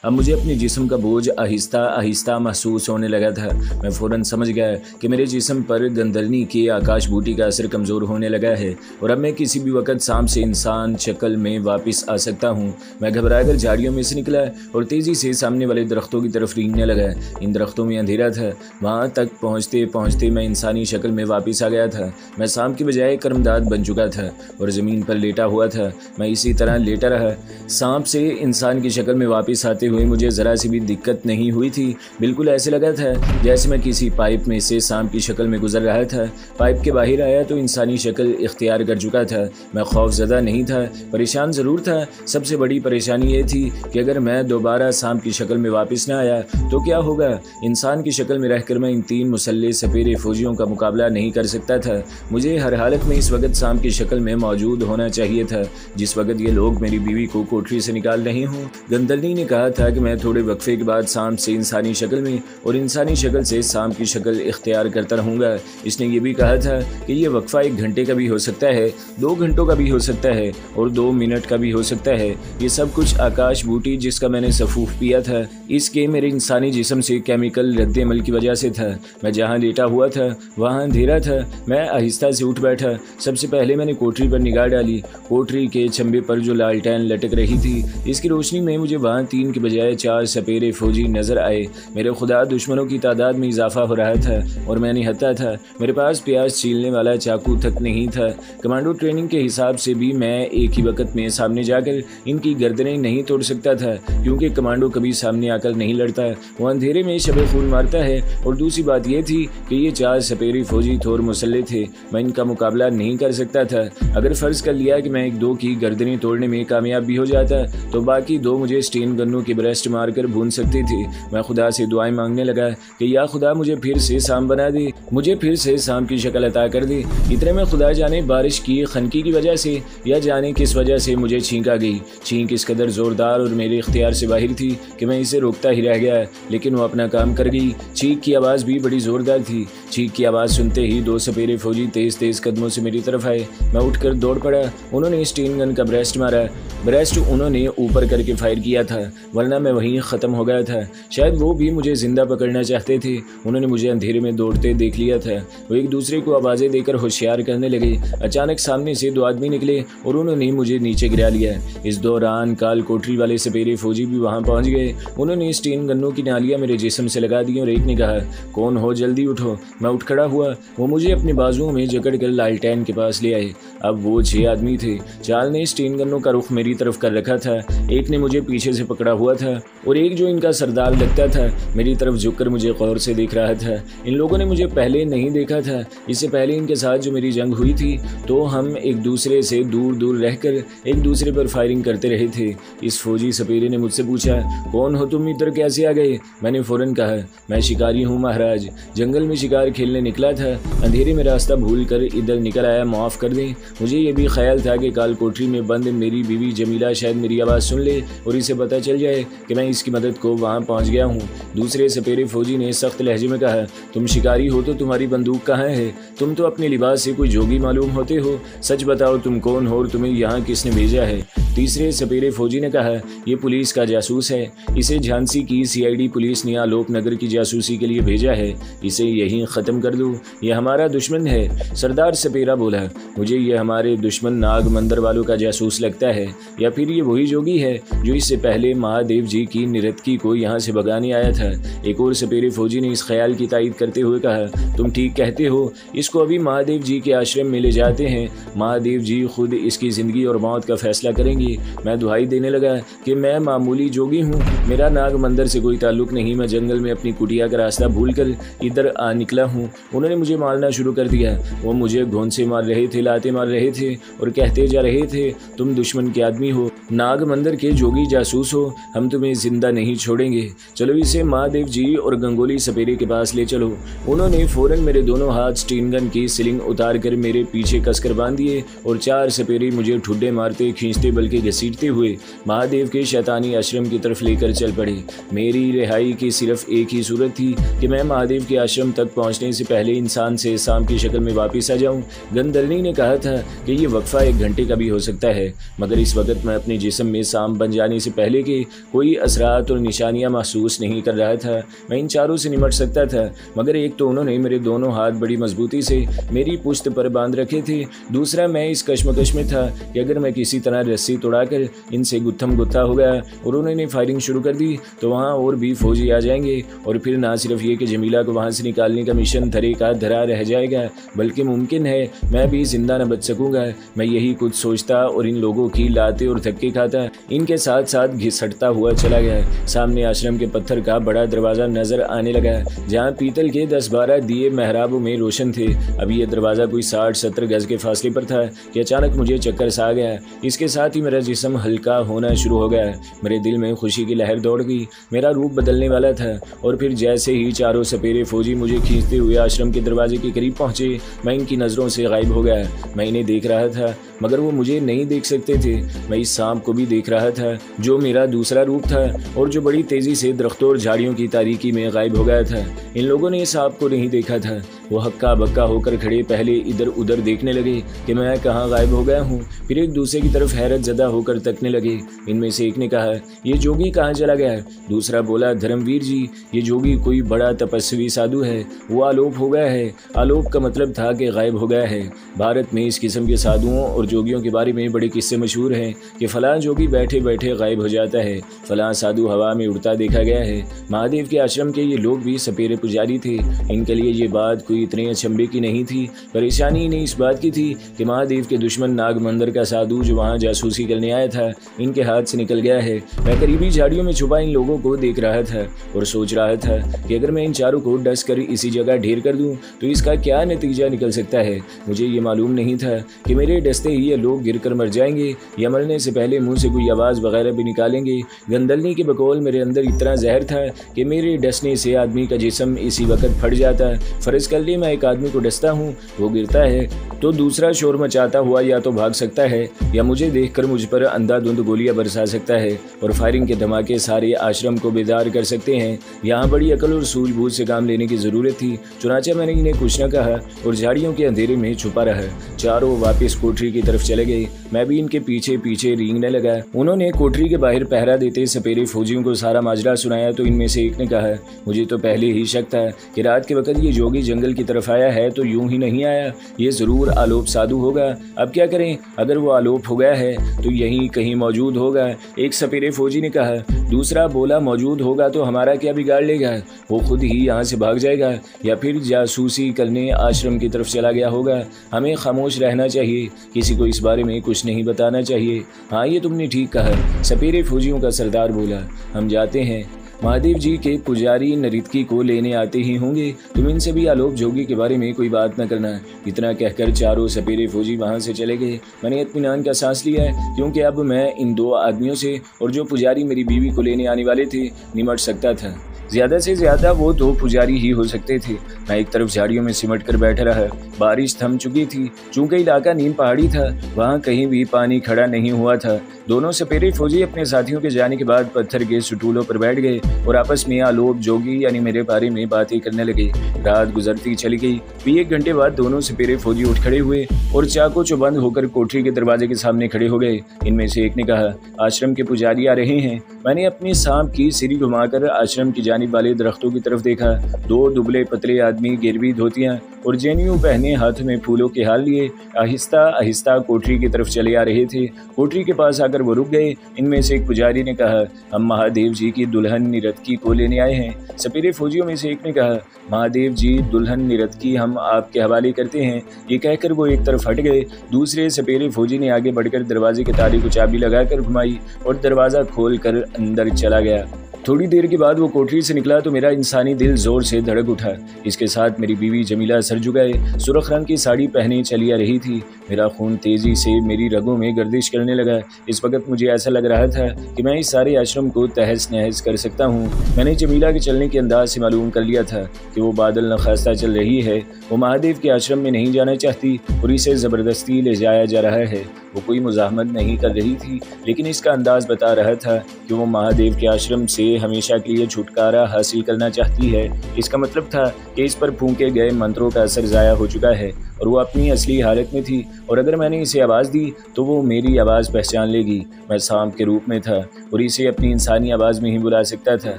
अब मुझे अपने जिस्म का बोझ आहिस्ता आहिस्ता महसूस होने लगा था। मैं फ़ौरन समझ गया कि मेरे जिस्म पर गंदरनी के आकाश बूटी का असर कमज़ोर होने लगा है और अब मैं किसी भी वक्त सांप से इंसान शक्ल में वापस आ सकता हूँ। मैं घबराकर झाड़ियों में से निकला और तेज़ी से सामने वाले दरख्तों की तरफ रेंगने लगा। इन दरख्तों में अंधेरा था। वहाँ तक पहुँचते पहुँचते मैं इंसानी शक्ल में वापस आ गया था। मैं सांप के बजाय कर्मदाद बन चुका था और ज़मीन पर लेटा हुआ था। मैं इसी तरह लेटा रहा। सांप से इंसान की शक्ल में वापस आते हुए मुझे ज़रा सी भी दिक्कत नहीं हुई थी। बिल्कुल ऐसे लगा था जैसे मैं किसी पाइप में से सांप की शक्ल में गुजर रहा था। पाइप के बाहर आया तो इंसानी शक्ल इख्तियार कर चुका था। मैं खौफज़दा नहीं था, परेशान ज़रूर था। सबसे बड़ी परेशानी ये थी कि अगर मैं दोबारा सांप की शक्ल में वापस न आया तो क्या होगा। इंसान की शक्ल में रहकर मैं इन 3 मुसल्ले सपेरे फौजियों का मुकाबला नहीं कर सकता था। मुझे हर हालत में इस वक्त सांप की शक्ल में मौजूद होना चाहिए था जिस वक्त ये लोग मेरी बीवी को कोठरी से निकाल रहे हों। गंदरनी ने कहा था कि मैं थोड़े वक्फे के बाद सांप से इंसानी शक्ल में और इंसानी शक्ल से सांप की शक्ल इख्तियार करता रहूँगा। इसने ये भी कहा था कि ये वक्फा 1 घंटे का भी हो सकता है, 2 घंटों का भी हो सकता है और 2 मिनट का भी हो सकता है। ये सब कुछ आकाश बूटी जिसका मैंने सफूफ पिया था, इसके मेरे इंसानी जिस्म से केमिकल रद्द-ए-अमल की वजह से था। मैं जहाँ लेटा हुआ था वहाँ अंधेरा था। मैं आहिस्ता से उठ बैठा। सबसे पहले मैंने कोठरी पर निगाह डाली। कोठरी के छंबे पर जो लालटेन लटक रही थी, इसकी रोशनी में मुझे वहाँ 3 के बजाय 4 सपेरे फौजी नजर आए। मेरे खुदा दुश्मनों की तादाद में इजाफा हो रहा था और मैं निहत्था था। मेरे पास प्याज छीलने वाला चाकू तक नहीं था। कमांडो ट्रेनिंग के हिसाब से भी मैं एक ही वक्त में सामने जाकर इनकी गर्दनें नहीं तोड़ सकता था क्योंकि कमांडो कभी सामने आकर नहीं लड़ता, वो अंधेरे में शबे खून मारता है। और दूसरी बात यह थी कि ये 4 सपेरी फौजी थोर मुसल्ले थे। मैं इनका मुकाबला नहीं कर सकता था। अगर फ़र्ज़ कर लिया कि मैं 1-2 की गर्दनें तोड़ने में कामयाब भी हो जाता तो बाकी 2 मुझे स्टेन गन्नों की ब्रेस्ट मारकर भून सकती थी। मैं खुदा से दुआएं मांगने लगा कि या खुदा मुझे फिर से सांप बना दे, मुझे फिर से सांप की शक्ल अता कर दे। इतने में खुदा जाने बारिश की खनकी की वजह से या जाने किस वजह से मुझे छींक आ गई। छींक इस कदर ज़ोरदार और मेरे इख्तियार से बाहर थी कि मैं इसे रोकता ही रह गया, लेकिन वो अपना काम कर गई। छींक की आवाज़ भी बड़ी ज़ोरदार थी। छींक की आवाज़ सुनते ही 2 सपेरे फौजी तेज़ तेज़ कदमों से मेरी तरफ आए। मैं उठकर दौड़ पड़ा। उन्होंने स्टेन गन का ब्रेस्ट मारा। ब्रेस्ट उन्होंने ऊपर करके फायर किया था, वरना मैं वहीं ख़त्म हो गया था। शायद वो भी मुझे ज़िंदा पकड़ना चाहते थे। उन्होंने मुझे अंधेरे में दौड़ते देख लिया था। वो एक दूसरे को आवाज़ें देकर होशियार करने लगे। अचानक सामने से 2 आदमी निकले और उन्होंने मुझे नीचे गिरा लिया। इस दौरान काल कोठरी वाले सपेरे फौजी भी वहाँ पहुँच गए। उन्होंने स्टेन गन्नों की नालियाँ मेरे जिस्म से लगा दी और एक ने कहा, कौन हो, जल्दी उठो। मैं उठ खड़ा हुआ। वो मुझे अपने बाजुओं में जकड़ कर लालटेन के पास ले आए। अब वो 6 आदमी थे। 4 ने स्टेन गन्नों का रुख मेरी तरफ कर रखा था, एक ने मुझे पीछे से पकड़ा हुआ था और एक जो इनका सरदार लगता था मेरी तरफ झुककर मुझे गौर से देख रहा था। इन लोगों ने मुझे पहले नहीं देखा था। इससे पहले इनके साथ जो मेरी जंग हुई थी तो हम एक दूसरे से दूर दूर रहकर एक दूसरे पर फायरिंग करते रहे थे। इस फौजी सपेरे ने मुझसे पूछा, कौन हो तुम, इधर कैसे आ गए? मैंने फ़ौरन कहा, मैं शिकारी हूँ महाराज, जंगल में शिकार खेलने निकला था, अंधेरे में रास्ता भूल कर इधर निकल आया, माफ़ कर दें। मुझे ये भी ख्याल था कि काल कोठरी में बंद मेरी बीवी जमीला शायद मेरी आवाज़ सुन ले और इसे पता चल जाए कि मैं इसकी मदद को वहाँ पहुँच गया हूँ। दूसरे सपेरे फौजी ने सख्त लहजे में कहा, तुम शिकारी हो तो तुम्हारी बंदूक कहाँ है? तुम तो अपने लिबास से कोई जोगी मालूम होते हो। सच बताओ तुम कौन हो और तुम्हें यहाँ किसने भेजा है? तीसरे सपेरे फौजी ने कहा, ये पुलिस का जासूस है, इसे झांसी की CID पुलिस ने आलोक नगर की जासूसी के लिए भेजा है, इसे यहीं ख़त्म कर दो, ये हमारा दुश्मन है। सरदार सपेरा बोला, मुझे ये हमारे दुश्मन नाग मंदिर वालों का जासूस लगता है, या फिर ये वही जोगी है जो इससे पहले महादेव जी की निरतकी को यहाँ से भगाने आया था। एक और सपेरे फौजी ने इस ख्याल की तायद करते हुए कहा, तुम ठीक कहते हो, इसको अभी महादेव जी के आश्रम में ले जाते हैं, महादेव जी खुद इसकी ज़िंदगी और मौत का फैसला करेंगे। मैं दुहाई देने लगा कि मैं मामूली जोगी हूँ, मेरा नाग मंदिर से कोई ताल्लुक नहीं, मैं जंगल में अपनी कुटिया का रास्ता भूलकर इधर आ निकला हूँ। उन्होंने मुझे मारना शुरू कर दिया। वो मुझे घोंसे मार रहे थे, लाते मार रहे थे और कहते जा रहे थे, तुम दुश्मन के आदमी हो, नाग मंदिर के जोगी जासूस हो, हम तुम्हें जिंदा नहीं छोड़ेंगे, चलो इसे महादेव जी और गंगोली सपेरे के पास ले चलो। उन्होंने फौरन मेरे दोनों हाथ स्टीन गन की सिलिंग उतार कर मेरे पीछे कसकर बांध दिए और 4 सपेरे मुझे ठुड्डे मारते, खींचते बल्कि घसीटते हुए महादेव के शैतानी आश्रम की तरफ लेकर चल पड़े। मेरी रिहाई की सिर्फ एक ही सूरत थी कि मैं महादेव के आश्रम तक पहुंचने से पहले इंसान से सांप की शक्ल में वापस आ जाऊं। गंदरनी ने कहा था कि ये वक्फा 1 घंटे का भी हो सकता है, मगर इस वक्त मैं अपने जिस्म में शाम बन जाने से पहले के कोई असरात और निशानियां महसूस नहीं कर रहा था। मैं इन चारों से निमट सकता था, मगर एक तो उन्होंने मेरे दोनों हाथ बड़ी मजबूती से मेरी पुश्त पर बांध रखे थे, दूसरा मैं इस कश्मकश में था कि अगर मैं किसी तरह रस्सी तोड़ाकर इनसे गुत्थम गुत्था हो गया और उन्होंने फायरिंग शुरू कर दी तो वहाँ और भी फौजी आ जाएंगे और फिर ना सिर्फ ये कि जमीला को वहाँ से निकालने का मिशन धरे का धरा रह जाएगा, बल्कि मुमकिन है मैं भी जिंदा न बच सकूंगा। मैं यही कुछ सोचता और इन लोगों की लाते और धक्के खाता इनके साथ साथ घिसटता हुआ चला गया। सामने आश्रम के पत्थर का बड़ा दरवाजा नजर आने लगा, जहाँ पीतल के 10-12 दिए मेहराबों में रोशन थे। अभी यह दरवाजा कोई 60-70 गज के फासले पर था कि अचानक मुझे चक्कर सा आ गया। इसके साथ ही मेरा जिस्म हल्का होना शुरू हो गया। मेरे दिल में खुशी की लहर दौड़ गई। मेरा रूप बदलने वाला था और फिर जैसे ही चारों सपेरे फौजी मुझे खींचते हुए आश्रम के दरवाजे के करीब पहुंचे, मैं इनकी नज़रों से गायब हो गया। मैं इन्हें देख रहा था मगर वो मुझे नहीं देख सकते थे। मैं इस सांप को भी देख रहा था जो मेरा दूसरा रूप था और जो बड़ी तेजी से दरख्तों और झाड़ियों की तारीकी में गायब हो गया था। इन लोगों ने सांप को नहीं देखा था। वो हक्का बक्का होकर खड़े पहले इधर उधर देखने लगे कि मैं कहाँ गायब हो गया हूँ, फिर एक दूसरे की तरफ हैरत ज़दा होकर तकने लगे। इनमें से एक ने कहा, ये जोगी कहाँ चला गया है? दूसरा बोला, धर्मवीर जी, ये जोगी कोई बड़ा तपस्वी साधु है, वो आलोप हो गया है। आलोप का मतलब था कि गायब हो गया है। भारत में इस किस्म के साधुओं और जोगियों के बारे में बड़े किस्से मशहूर हैं कि फलां जोगी बैठे बैठे गायब हो जाता है, फलां साधु हवा में उड़ता देखा गया है। महादेव के आश्रम के ये लोग भी सपेरे पुजारी थे। इनके लिए ये बात कोई इतने अचंभे की नहीं थी। परेशानी इन्हें इस बात की थी कि महादेव के दुश्मन नागमंदिर का साधु जो वहाँ जासूसी करने आया था इनके हाथ से निकल गया है। मैं करीबी झाड़ियों में छुपा इन लोगों को देख रहा था और सोच रहा था कि अगर मैं इन चारों को डस कर इसी जगह ढेर कर दूं तो इसका क्या नतीजा निकल सकता है। मुझे ये मालूम नहीं था कि मेरे डसते ही ये लोग गिर कर मर जाएंगे या मरने से पहले मुंह से कोई आवाज़ वगैरह भी निकालेंगे। गंदलनी के बकौल मेरे अंदर इतना जहर था कि मेरे डसने से आदमी का जिस्म इसी वक्त फट जाता। फ़र्ज़ कर लिए मैं एक आदमी को डसता हूँ, वो गिरता है तो दूसरा शोर मचाता हुआ या तो भाग सकता है या मुझे देखकर मुझ पर अंधाधुंध गोलियां बरसा सकता है और फायरिंग के धमाके सारे आश्रम को बेदार कर सकते हैं। यहाँ बड़ी अकल और सूझबूझ से काम लेने की ज़रूरत थी। चुनाचा मैंने इन्हें कुछ न कहा और झाड़ियों के अंधेरे में छुपा रहा। चारों वापस कोठरी की तरफ चले गए। मैं भी इनके पीछे पीछे रेंगने लगा। उन्होंने कोठरी के बाहर पहरा देते सपेरे फौजियों को सारा माजरा सुनाया तो इनमें से एक ने कहा, मुझे तो पहले ही शक था कि रात के वक्त ये जोगी जंगल की तरफ आया है तो यूं ही नहीं आया, ये ज़रूर आलोप साधु होगा। अब क्या करें, अगर वो आलोप हो गया है तो यहीं कहीं मौजूद होगा। एक सपेरे फौजी ने कहा। दूसरा बोला, मौजूद होगा तो हमारा क्या बिगाड़ लेगा, वो खुद ही यहाँ से भाग जाएगा या फिर जासूसी करने आश्रम की तरफ चला गया होगा। हमें खामोश रहना चाहिए, किसी को इस बारे में कुछ नहीं बताना चाहिए। हाँ, ये तुमने ठीक कहा, सपेरे फौजियों का सरदार बोला। हम जाते हैं, महादेव जी के पुजारी नृतकी को लेने आते ही होंगे, तुम इनसे भी आलोप जोगी के बारे में कोई बात न करना। इतना कहकर चारों सपेरे फौजी वहां से चले गए। मैंने इत्मीनान का सांस लिया है क्योंकि अब मैं इन दो आदमियों से और जो पुजारी मेरी बीवी को लेने आने वाले थे निमट सकता था। ज्यादा से ज्यादा वो दो पुजारी ही हो सकते थे। मैं एक तरफ झाड़ियों में सिमट कर बैठ रहा। बारिश थम चुकी थी। चूंकि इलाका नीम पहाड़ी था, वहाँ कहीं भी पानी खड़ा नहीं हुआ था। दोनों सपेरे फौजी अपने साथियों के जाने के बाद पत्थर के सुटूलों पर बैठ गए और आपस में आलोप जोगी यानी मेरे बारे में बातें करने लगे। रात गुजरती चली गई। भी 1 घंटे बाद दोनों सपेरे फौजी उठ खड़े हुए और चाको चौबंद होकर कोठरी के दरवाजे के सामने खड़े हो गए। इनमें से एक ने कहा, आश्रम के पुजारी आ रहे हैं। मैंने अपनी सांप की सिरी घुमाकर आश्रम की जानिब वाले दरख्तों की तरफ देखा। 2 दुबले पतले आदमी गिरवी धोतियां और जेनियों पहने हाथ में फूलों के हार लिए आहिस्ता आहिस्ता कोठरी की तरफ चले आ रहे थे। कोठरी के पास आकर वो रुक गए। इनमें से एक पुजारी ने कहा, हम महादेव जी की दुल्हन निरतकी को लेने आए हैं। सपेरे फौजियों में से एक ने कहा, महादेव जी दुल्हन निरतकी हम आपके हवाले करते हैं। ये कहकर वो एक तरफ हट गए। दूसरे सपेरे फौजी ने आगे बढ़कर दरवाजे के ताले को चाबी लगाकर घुमाई और दरवाज़ा खोलकर अंदर चला गया। थोड़ी देर के बाद वो कोठरी से निकला तो मेरा इंसानी दिल जोर से धड़क उठा। इसके साथ मेरी बीवी जमीला सर झुकाए सुर्ख रंग की साड़ी पहने चली आ रही थी। मेरा खून तेजी से मेरी रगों में गर्दिश करने लगा। इस वक्त मुझे ऐसा लग रहा था कि मैं इस सारे आश्रम को तहस नहस कर सकता हूँ। मैंने जमीला के चलने के अंदाज से मालूम कर लिया था कि वो बादल नखास्ता चल रही है। वो महादेव के आश्रम में नहीं जाना चाहती और इसे ज़बरदस्ती ले जाया जा रहा है। वो कोई मुज़ाहमत नहीं कर रही थी, लेकिन इसका अंदाज़ बता रहा था कि वो महादेव के आश्रम से हमेशा के लिए छुटकारा हासिल करना चाहती है। इसका मतलब था कि इस पर फूंके गए मंत्रों का असर ज़ाया हो चुका है और वो अपनी असली हालत में थी, और अगर मैंने इसे आवाज़ दी तो वो मेरी आवाज़ पहचान लेगी। मैं सांप के रूप में था और इसे अपनी इंसानी आवाज़ में ही बुला सकता था,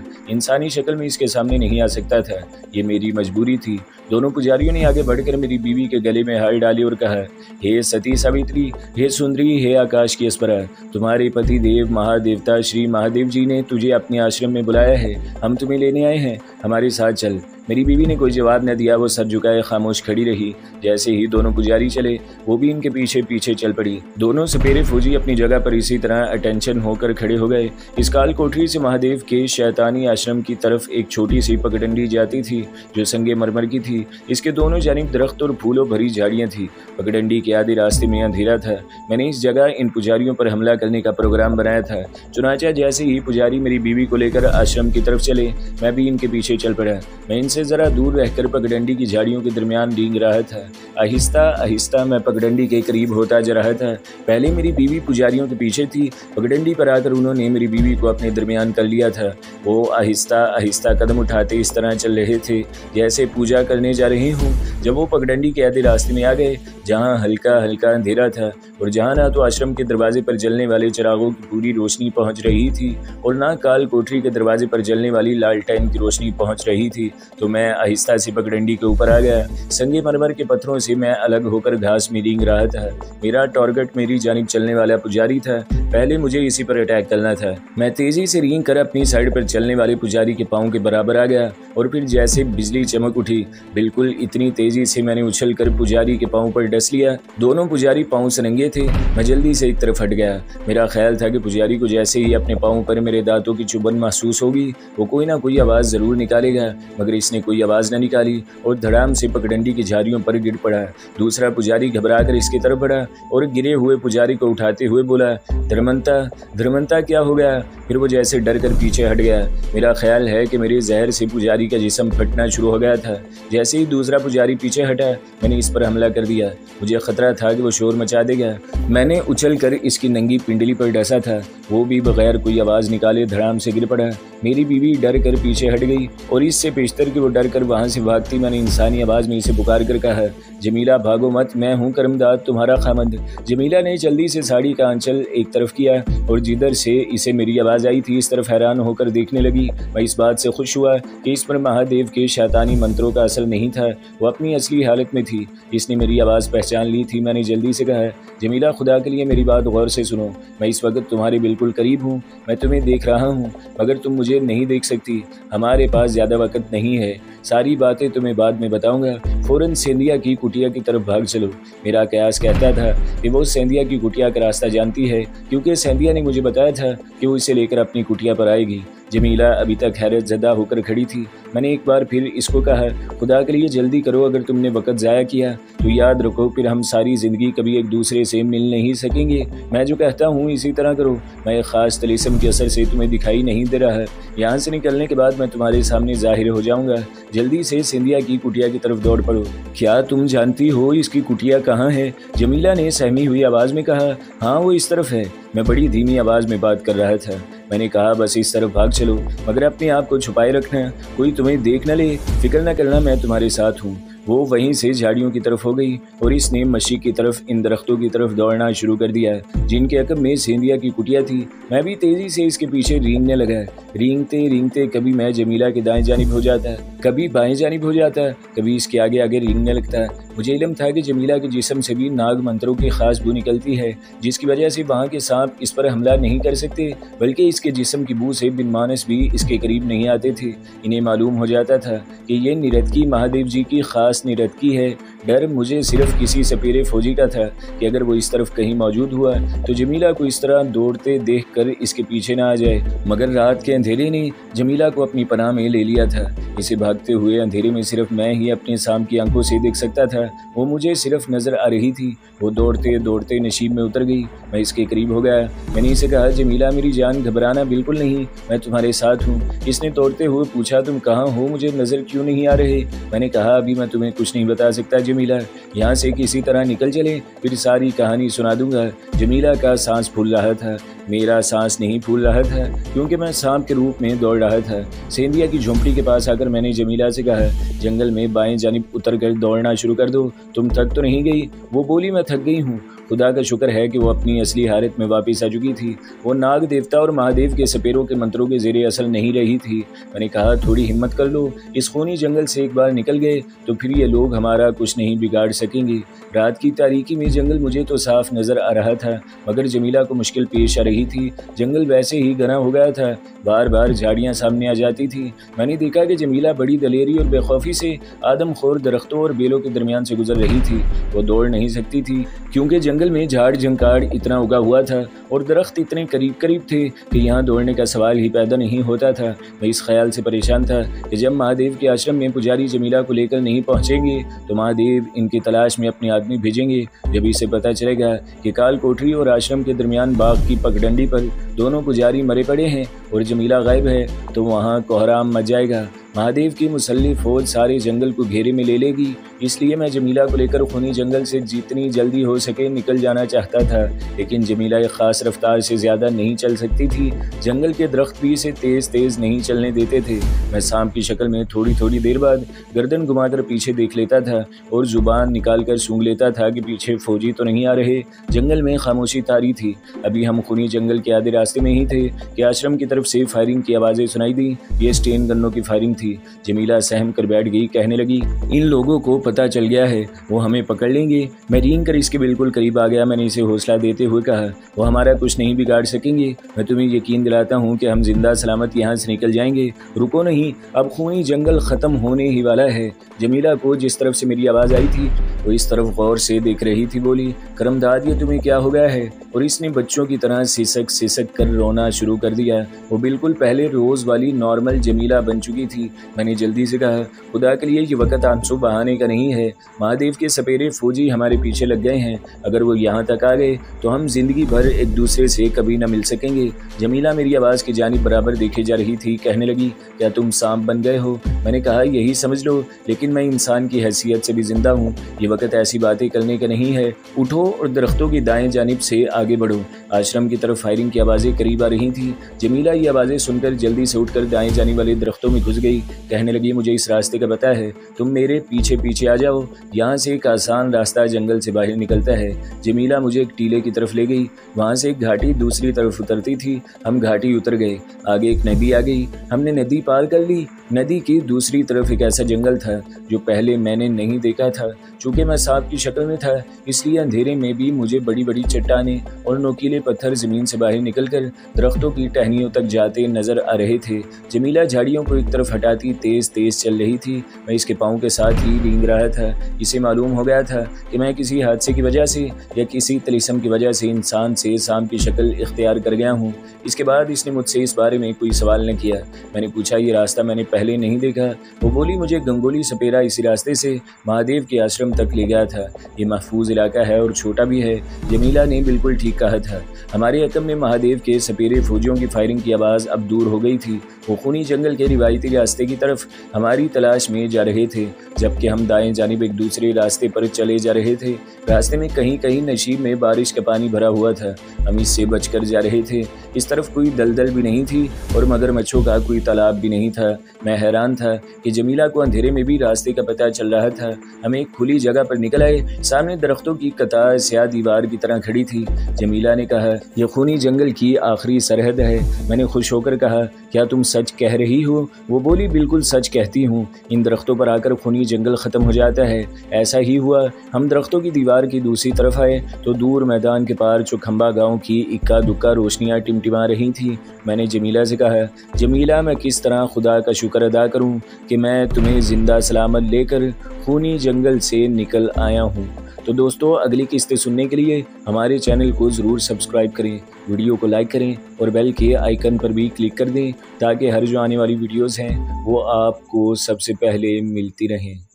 इंसानी शक्ल में इसके सामने नहीं आ सकता था। ये मेरी मजबूरी थी। दोनों पुजारियों ने आगे बढ़कर मेरी बीवी के गले में हाथ डाली और कहा, हे सती सावित्री, हे सुंदरी, हे आकाश की अस्परा, तुम्हारे पति देव महादेवता श्री महादेव जी ने तुझे अपने आश्रम में बुलाया है। हम तुम्हें लेने आए हैं, हमारे साथ चल। मेरी बीवी ने कोई जवाब न दिया, वो सर झुकाए खामोश खड़ी रही। जैसे ही दोनों पुजारी चले, वो भी इनके पीछे पीछे चल पड़ी। दोनों सपेरे फौजी अपनी जगह पर इसी तरह अटेंशन होकर खड़े हो गए। इस काल कोठरी से महादेव के शैतानी आश्रम की तरफ एक छोटी सी पगडंडी जाती थी, जो संगे मरमर की थी। इसके दोनों जानिब दरख्त और फूलों भरी झाड़ियां थी। पगडंडी के आधे रास्ते में अंधेरा था। मैंने इस जगह इन पुजारियों पर हमला करने का प्रोग्राम बनाया था। चुनाचा जैसे ही पुजारी मेरी बीवी को लेकर आश्रम की तरफ चले, मैं भी इनके पीछे चल पड़ा। मैं इनसे जरा दूर रहकर पगडंडी की झाड़ियों के दरमियान डींग रहा था। आहिस्ता आहिस्ता मैं पगडंडी के करीब होता जा रहा था। पहले मेरी बीवी पुजारियों के पीछे थी, पगडंडी पर आकर उन्होंने मेरी बीवी को अपने दरमियान कर लिया था। वो आहिस्ता आहिस्ता कदम उठाते इस तरह चल रहे थे जैसे पूजा करने जा रहे हों। जब वो पगडंडी के आधे रास्ते में आ गए, जहाँ हल्का हल्का अंधेरा था और जहाँ ना तो आश्रम के दरवाजे पर जलने वाले चिरागों की पूरी रोशनी पहुँच रही थी और ना काल कोठरी के दरवाजे पर जलने वाली लालटेन की रोशनी पहुँच रही थी, तो मैं आहिस्ता से पगडंडी के ऊपर आ गया। संगे मरमर के पत्थरों से मैं अलग होकर घास में रेंग रहा था। मेरा टारगेट मेरी जानिब चलने वाला पुजारी था। पहले मुझे इसी पर अटैक करना था। मैं तेजी से रेंग कर अपनी साइड पर चलने वाले पुजारी के पाँव के बराबर आ गया और फिर जैसे बिजली चमक उठी, बिल्कुल इतनी तेजी से मैंने उछल कर पुजारी के पाँव पर डस लिया। दोनों पुजारी पाँव से नंगे थे। मैं जल्दी से एक तरफ हट गया। मेरा ख्याल था कि पुजारी को जैसे ही अपने पाँव पर मेरे दांतों की चुभन महसूस होगी, वो कोई ना कोई आवाज़ ज़रूर निकालेगा, मगर इसने कोई आवाज़ न निकाली और धड़ाम से पगडंडी की झाड़ियों पर गिर पड़ा। दूसरा पुजारी घबराकर इसकी तरफ बढ़ा और गिरे हुए पुजारी को उठाते हुए बोला, धर्मंता, धर्मंता क्या हो गया? फिर वो जैसे डर कर पीछे हट गया। मेरा ख्याल है कि मेरे जहर से पुजारी का जिस्म फटना शुरू हो गया था। जैसे ही दूसरा पुजारी पीछे हटा, मैंने इस पर हमला कर दिया। मुझे खतरा था कि वो शोर मचा देगा। मैंने उछल कर इसकी नंगी पिंडली पर डसा था। वो भी बगैर कोई आवाज़ निकाले धड़ाम से गिर पड़ा। मेरी बीवी डर कर पीछे हट गई और इससे पेशतर कि वो डर कर वहाँ से भागती, मैंने इंसानी आवाज़ में इसे पुकार कर कहा, जमीला भागो मत, मैं हूँ करमदाद तुम्हारा खामद। जमीला ने जल्दी से साड़ी का आंचल एक तरफ किया और जिधर से इसे मेरी आवाज़ आई थी इस तरफ हैरान होकर देखने लगी। मैं इस बात से खुश हुआ कि इस पर महादेव के शैतानी मंत्रों का असर नहीं था, वो अपनी असली हालत में थी। इसने मेरी आवाज़ पहचान ली थी। मैंने जल्दी से कहा, जमीला खुदा के लिए मेरी बात गौर से सुनो, मैं इस वक्त तुम्हारे बिल्कुल करीब हूँ। मैं तुम्हें देख रहा हूँ मगर तुम मुझे नहीं देख सकती। हमारे पास ज़्यादा वक्त नहीं है, सारी बातें तुम्हें बाद में बताऊंगा। फ़ौरन सेंधिया की कुटिया की तरफ भाग चलो। मेरा कयास कहता था कि वो सेंधिया की कुटिया का रास्ता जानती है, क्योंकि सेंधिया ने मुझे बताया था कि वो इसे लेकर अपनी कुटिया पर आएगी। जमीला अभी तक हैरत ज़दा होकर खड़ी थी। मैंने एक बार फिर इसको कहा, खुदा के लिए जल्दी करो, अगर तुमने वक्त ज़ाया किया तो याद रखो फिर हम सारी ज़िंदगी कभी एक दूसरे से मिल नहीं सकेंगे। मैं जो कहता हूँ इसी तरह करो। मैं एक ख़ास तलीसम के असर से तुम्हें दिखाई नहीं दे रहा है। यहाँ से निकलने के बाद मैं तुम्हारे सामने ज़ाहिर हो जाऊँगा। जल्दी से सिंधिया की कुटिया की तरफ दौड़ पड़ो। क्या तुम जानती हो इसकी कुटिया कहाँ है? जमीला ने सहमी हुई आवाज़ में कहा, हाँ वो इस तरफ है। मैं बड़ी धीमी आवाज़ में बात कर रहा था। मैंने कहा, बस इस तरफ भाग चलो, मगर अपने आप को छुपाए रखना, कोई तुम्हें देख न ले, फिक्र न करना, मैं तुम्हारे साथ हूँ। वो वहीं से झाड़ियों की तरफ हो गई और इसने मशी की तरफ, इन दरख्तों की तरफ दौड़ना शुरू कर दिया जिनके अकब में सेंधिया की कुटिया थी। मैं भी तेजी से इसके पीछे रेंगने लगा। रेंगते रेंगते कभी मैं जमीला के दाएं जानिब हो जाता, कभी बाएं जानिब हो जाता, कभी इसके आगे आगे रेंगने लगता। मुझे इल्म था कि जमीला के जिस्म से भी नाग मंत्रों की खास बू निकलती है, जिसकी वजह से वहाँ के सांप इस पर हमला नहीं कर सकते, बल्कि इसके जिस्म की बू से बिन मानस भी इसके करीब नहीं आते थे। इन्हें मालूम हो जाता था कि ये निरतकी महादेव जी की खास निरतकी है। डर मुझे सिर्फ किसी सपेरे फौजी का था कि अगर वो इस तरफ कहीं मौजूद हुआ तो जमीला को इस तरह दौड़ते देखकर इसके पीछे ना आ जाए। मगर रात के अंधेरे ने जमीला को अपनी पनाह में ले लिया था। इसे भागते हुए अंधेरे में सिर्फ मैं ही अपने साम की आंखों से देख सकता था। वो मुझे सिर्फ नजर आ रही थी। वो दौड़ते दौड़ते नशीब में उतर गई। मैं इसके करीब हो गया। मैंने इसे कहा, जमीला मेरी जान, घबराना बिल्कुल नहीं, मैं तुम्हारे साथ हूँ। इसने दौड़ते हुए पूछा, तुम कहाँ हो, मुझे नजर क्यों नहीं आ रहे? मैंने कहा, अभी मैं तुम्हें कुछ नहीं बता सकता जमीला, यहाँ से किसी तरह निकल चले, फिर सारी कहानी सुना दूंगा। जमीला का सांस फूल रहा था। मेरा सांस नहीं फूल रहा था क्योंकि मैं सांप के रूप में दौड़ रहा था। सेंधिया की झोंपड़ी के पास आकर मैंने जमीला से कहा, जंगल में बाएं जानिब उतर कर दौड़ना शुरू कर दो। तुम थक तो नहीं गई? वो बोली, मैं थक गई हूँ। खुदा का शुक्र है कि वो अपनी असली हालत में वापस आ चुकी थी। वो नाग देवता और महादेव के सपेरों के मंत्रों के ज़ेरे असल नहीं रही थी। मैंने कहा, थोड़ी हिम्मत कर लो, इस खूनी जंगल से एक बार निकल गए तो फिर ये लोग हमारा कुछ नहीं बिगाड़ सकेंगे। रात की तारीकी में जंगल मुझे तो साफ नज़र आ रहा था, मगर जमीला को मुश्किल पेश आ रही थी। जंगल वैसे ही घना हो गया था, बार बार झाड़ियाँ सामने आ जाती थी। मैंने देखा कि जमीला बड़ी दलेरी और बेखौफी से आदमखोर दरख्तों और बेलों के दरमियान से गुजर रही थी। वो दौड़ नहीं सकती थी क्योंकि जंगल में झाड़ झंकाड़ इतना उगा हुआ था और दरख्त इतने करीब करीब थे कि यहाँ दौड़ने का सवाल ही पैदा नहीं होता था। मैं इस ख्याल से परेशान था कि जब महादेव के आश्रम में पुजारी जमीला को लेकर नहीं पहुँचेंगे तो महादेव इनकी तलाश में अपने आदमी भेजेंगे। जब इसे पता चलेगा कि काल कोठरी और आश्रम के दरमियान बाग की पगडंडी पर दोनों पुजारी मरे पड़े हैं और जमीला गायब है, तो वहाँ कोहराम मच जाएगा। महादेव की मुसल्ली फौज सारे जंगल को घेरे में ले लेगी। इसलिए मैं जमीला को लेकर खूनी जंगल से जितनी जल्दी हो सके निकल जाना चाहता था, लेकिन जमीला एक ख़ास रफ्तार से ज़्यादा नहीं चल सकती थी। जंगल के दरख्त भी इसे तेज़ तेज़ नहीं चलने देते थे। मैं सांप की शक्ल में थोड़ी थोड़ी देर बाद गर्दन घुमाकर पीछे देख लेता था और ज़ुबान निकाल कर सूंघ लेता था कि पीछे फौजी तो नहीं आ रहे। जंगल में खामोशी तारी थी। अभी हम खूनी जंगल के आधे रास्ते में ही थे कि आश्रम की तरफ से फायरिंग की आवाज़ें सुनाई दी। ये स्टेन गन्नों की फायरिंग थी। जमीला सहम कर बैठ गई, कहने लगी, इन लोगों को पता चल गया है, वो हमें पकड़ लेंगे। मैं रेंग कर इसके बिल्कुल करीब आ गया। मैंने इसे हौसला देते हुए कहा, वो हमारा कुछ नहीं बिगाड़ सकेंगे। मैं तुम्हें यकीन दिलाता हूँ कि हम जिंदा सलामत यहाँ से निकल जाएंगे। रुको नहीं, अब खूनी जंगल ख़त्म होने ही वाला है। जमीला को जिस तरफ से मेरी आवाज़ आई थी वो इस तरफ गौर से देख रही थी। बोली, करमदाद, ये तुम्हें क्या हो गया है? और इसने बच्चों की तरह सिसक सिसक कर रोना शुरू कर दिया। वो बिल्कुल पहले रोज़ वाली नॉर्मल जमीला बन चुकी थी। मैंने जल्दी से कहा, खुदा के लिए ये वक्त आंसू बहाने का नहीं है। महादेव के सपेरे फौजी हमारे पीछे लग गए हैं। अगर वो यहाँ तक आ गए तो हम जिंदगी भर एक दूसरे से कभी न मिल सकेंगे। जमीला मेरी आवाज़ की जानिब बराबर देखे जा रही थी। कहने लगी, क्या तुम सांप बन गए हो? मैंने कहा, यही समझ लो, लेकिन मैं इंसान की हैसियत से भी जिंदा हूँ। ये वक्त ऐसी बातें करने का नहीं है। उठो और दरख्तों की दाएं जानिब से आगे बढ़ो। आश्रम की तरफ फायरिंग की आवाज़ें करीब आ रही थी। जमीला ये आवाज़ें सुनकर जल्दी से उठकर दाएं जाने वाले दरख्तों में घुस गई। कहने लगी, मुझे इस रास्ते का पता है, तुम मेरे पीछे पीछे आ जाओ। यहाँ से एक आसान रास्ता जंगल से बाहर निकलता है। जमीला मुझे एक टीले की तरफ ले गई। वहाँ से एक घाटी दूसरी तरफ उतरती थी। हम घाटी उतर गए। आगे एक नदी आ गई। हमने नदी पार कर ली। नदी की दूसरी तरफ एक ऐसा जंगल था जो पहले मैंने नहीं देखा था। चूँकि मैं सांप की शक्ल में था, इसलिए अंधेरे में भी मुझे बड़ी बड़ी चट्टानें और नोकीले पत्थर ज़मीन से बाहर निकलकर दरख्तों की टहनियों तक जाते नजर आ रहे थे। जमीला झाड़ियों को एक तरफ हटाती तेज़ तेज़ चल रही थी। मैं इसके पाँव के साथ ही रेंग रहा था। इसे मालूम हो गया था कि मैं किसी हादसे की वजह से या किसी तलीसम की वजह से इंसान से सांप की शक्ल इख्तियार कर गया हूँ। इसके बाद इसने मुझसे इस बारे में कोई सवाल न किया। मैंने पूछा, ये रास्ता मैंने पहले नहीं देखा। वो बोली, मुझे गंगोली सपेरा इसी रास्ते से महादेव के आश्रम तक ले गया था। ये महफूज इलाका है और छोटा भी है। जमीला ने बिल्कुल ठीक कहा था। हमारे हकम में महादेव के सपेरे फौजियों की फायरिंग की आवाज़ अब दूर हो गई थी। वो खूनी जंगल के रिवायती रास्ते की तरफ हमारी तलाश में जा रहे थे, जबकि हम दाएं जानिब एक दूसरे रास्ते पर चले जा रहे थे। रास्ते में कहीं कहीं नशीब में बारिश का पानी भरा हुआ था। हम इससे बचकर जा रहे थे। इस तरफ कोई दलदल भी नहीं थी और मगरमच्छों का कोई तालाब भी नहीं था। मैं हैरान था कि जमीला को अंधेरे में भी रास्ते का पता चल रहा था। हम एक खुली जगह पर निकल आए। सामने दरख्तों की कतार स्याह दीवार की तरह खड़ी थी। जमीला ने कहा, यह खूनी जंगल की आखिरी सरहद है। मैंने खुश होकर कहा, क्या तुम सच कह रही हो? वो बोली, बिल्कुल सच कहती हूँ। इन दरख्तों पर आकर खूनी जंगल ख़त्म हो जाता है। ऐसा ही हुआ। हम दरख्तों की दीवार की दूसरी तरफ आए तो दूर मैदान के पार चौखंबा गांव की इक्का दुक्का रोशनियाँ टिमटिमा रही थी। मैंने जमीला से कहा, जमीला, मैं किस तरह खुदा का शुक्र अदा करूँ कि मैं तुम्हें ज़िंदा सलामत लेकर खूनी जंगल से निकल आया हूँ। तो दोस्तों, अगली किस्तें सुनने के लिए हमारे चैनल को ज़रूर सब्सक्राइब करें, वीडियो को लाइक करें और बेल के आइकन पर भी क्लिक कर दें ताकि हर जो आने वाली वीडियोज़ हैं वो आपको सबसे पहले मिलती रहें।